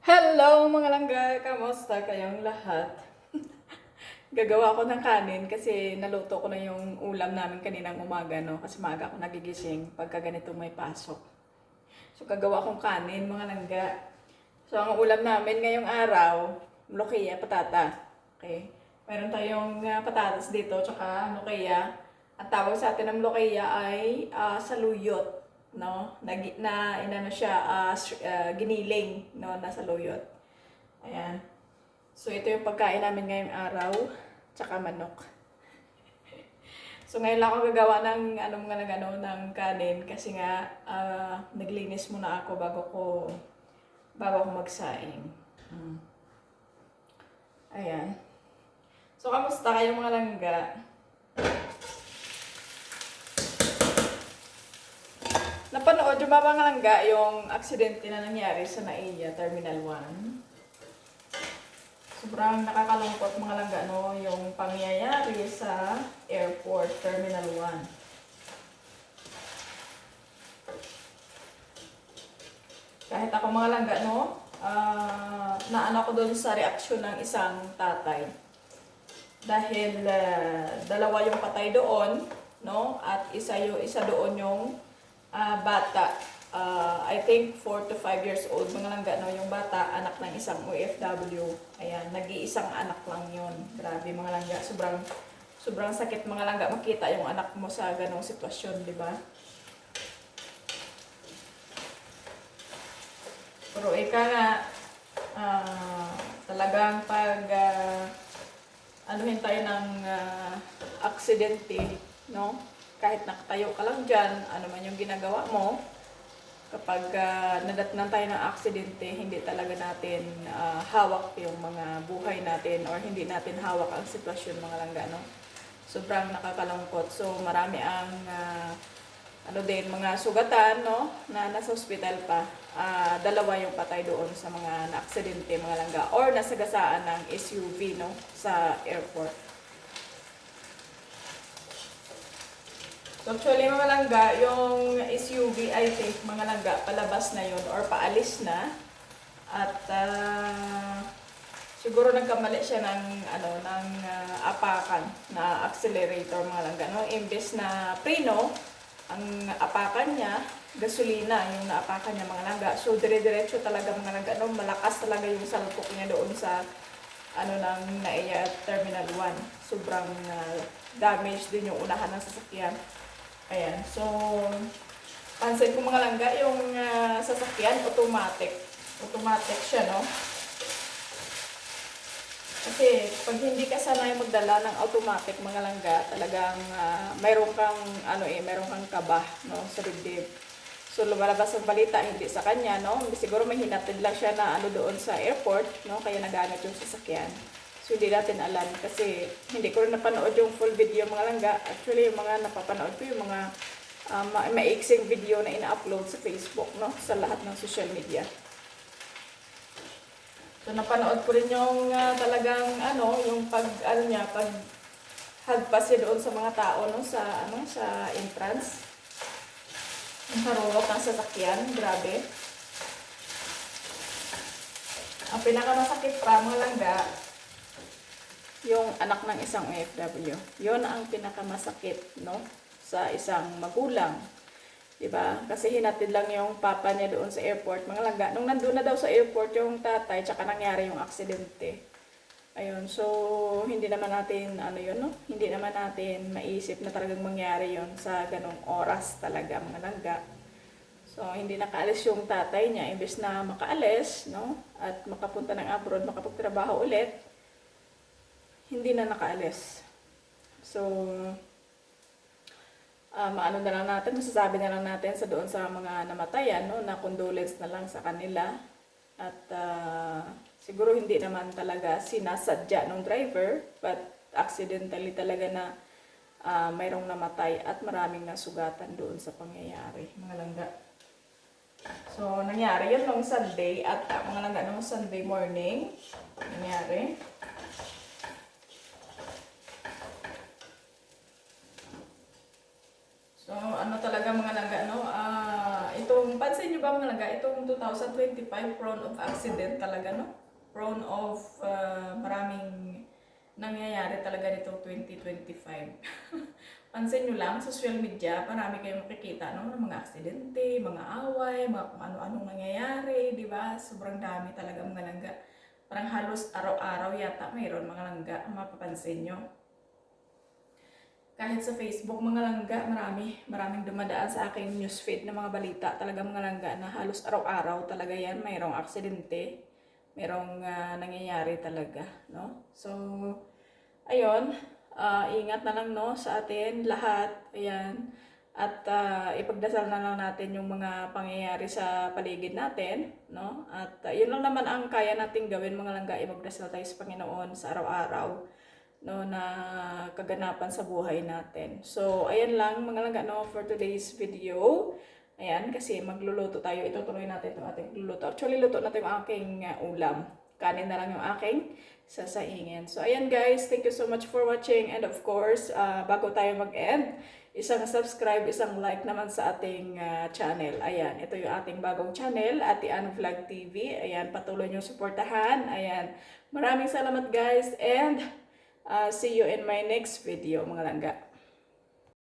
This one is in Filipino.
Hello mga langga! Kamusta kayong lahat? Gagawa ko ng kanin kasi naluto ko na yung ulam namin kaninang umaga, no? Kasi maaga ako nagigising pagka ganito may pasok. So gagawa akong kanin mga langga. So ang ulam namin ngayong araw, lokia, patata. Okay? Meron tayong patatas dito, tsaka lokia. Ang tawag sa atin ng lokia ay saluyot, no? Inano siya, giniling, no? Nasa luyot. Ayan. So, ito yung pagkain namin ngayong araw, tsaka manok. So, ngayon lang ako gagawa ng ng kanin kasi nga naglinis muna ako bago ko magsaing. Ayan. So, kamusta kayo mga langga? Napanood yung mga langga yung aksidente na nangyari sa NAIA Terminal 1. Sobrang nakakalungkot mga langga, no? Yung pangyayari sa Airport Terminal 1. Kahit ako mga langga, no? Naano ko doon sa reaksyon ng isang tatay. Dahil dalawa yung patay doon, no? At isa doon yung bata. I think 4 to 5 years old mga langga, no? Yung bata, anak ng isang OFW. Ayan, nag-iisang anak lang yun. Grabe mga langga, sobrang sakit mga langga makita yung anak mo sa ganong sitwasyon, di ba? Pero ika nga, talagang pag anuhin tayo ng aksidente, no? Kahit nakatayo ka lang dyan, ano man yung ginagawa mo, kapag nadatnan tayo ng aksidente, hindi talaga natin hawak yung mga buhay natin or hindi natin hawak ang sitwasyon mga langga, no? Sobrang nakakalungkot. So, marami ang mga sugatan, no? Na nasa ospital pa. Dalawa yung patay doon sa mga na-aksidente mga langga or nasagasaan ng SUV, no? Sa airport. So actually mga langga, yung SUV I think mga langga palabas na yun or paalis na. At siguro nagkamali siya ng apakan na accelerator mga langga, no? Imbes na preno, ang apakan niya gasolina yung naapakan niya mga langga. So dire-diretso talaga mga langga, no? Malakas talaga yung salpok niya doon sa ng NAIA Terminal 1. Sobrang damage din yung unahan ng sasakyan. Ayan, so, pansin ko mga langga, yung sasakyan, automatic. Automatic siya, no? Kasi, pag hindi ka sanay magdala ng automatic mga langga, talagang mayroon kang kaba, no? Sa dibdib. So, lumalabas ang balita, hindi sa kanya, no? Siguro may hinatid lang siya na doon sa airport, no? Kaya nagamit yung sasakyan. So, hindi natin alam kasi hindi ko rin napanood yung full video mga langga. Actually, yung mga napapanood ko, yung mga maiksing video na ina-upload sa Facebook, no? Sa lahat ng social media. So, napanood ko rin yung talagang, yung pag hagpas niya doon sa mga tao, no? Sa entrance. Yung karulok ng sasakyan, grabe. Ang pinakamasakit pa mga langga, yung anak ng isang OFW. Yon ang pinakamasakit, no? Sa isang magulang. 'Di ba? Kasi hinatid lang yung papa niya doon sa airport. Mga langga, nung nandoon na daw sa airport yung tatay, tsaka nangyari yung aksidente. Ayun, so hindi naman natin no? Hindi naman natin maisip na talagang mangyari yon sa ganong oras talaga mga langga. So hindi nakaalis yung tatay niya, imbes na makaalis, no? At makapunta ng abroad, makapagtrabaho ulit, hindi na nakaalis. So, masasabi na lang natin doon sa mga namatayan, no, na condolence na lang sa kanila. At siguro hindi naman talaga sinasadya ng driver, but accidentally talaga na mayroong namatay at maraming nasugatan doon sa pangyayari, mga langga. So, nangyari yun nung Sunday at mga langga nung Sunday morning, nangyari. So, talaga mga langga, no? Ito itong, pansin nyo ba mga langga, itong 2025, prone of accident talaga, no? Prone of maraming nangyayari talaga nitong 2025. Pansin nyo lang, sa social media, marami kayong makikita, no? Ng mga aksidente, mga away, mga kung ano-anong nangyayari, di ba? Sobrang dami talaga mga langga. Parang halos araw-araw yata mayroon mga langga, ang mapapansin nyo. Kahit sa Facebook, mga langga, maraming dumadaan sa aking newsfeed na mga balita. Talaga mga langga na halos araw-araw talaga yan. Mayroong aksidente, mayroong nangyayari talaga, no? So, ayun, ingat na lang, no, sa atin lahat. Ayan. At ipagdasal na lang natin yung mga pangyayari sa paligid natin, no? At yun lang naman ang kaya nating gawin mga langga, ipagdasal tayo sa Panginoon sa araw-araw, no, na kaganapan sa buhay natin. So, ayan lang mga langga, no, for today's video. Ayan, kasi magluluto tayo. Itutuloy natin itong ating luluto. Actually, luto natin yung aking ulam. Kanin na lang yung aking sasaingin. So, ayan guys, thank you so much for watching. And of course, bago tayo mag-end, isang subscribe, isang like naman sa ating channel. Ayan, ito yung ating bagong channel, Ate Ann Vlog TV. Ayan, patuloy nyo suportahan. Ayan, maraming salamat guys. And see you in my next video, mga langga.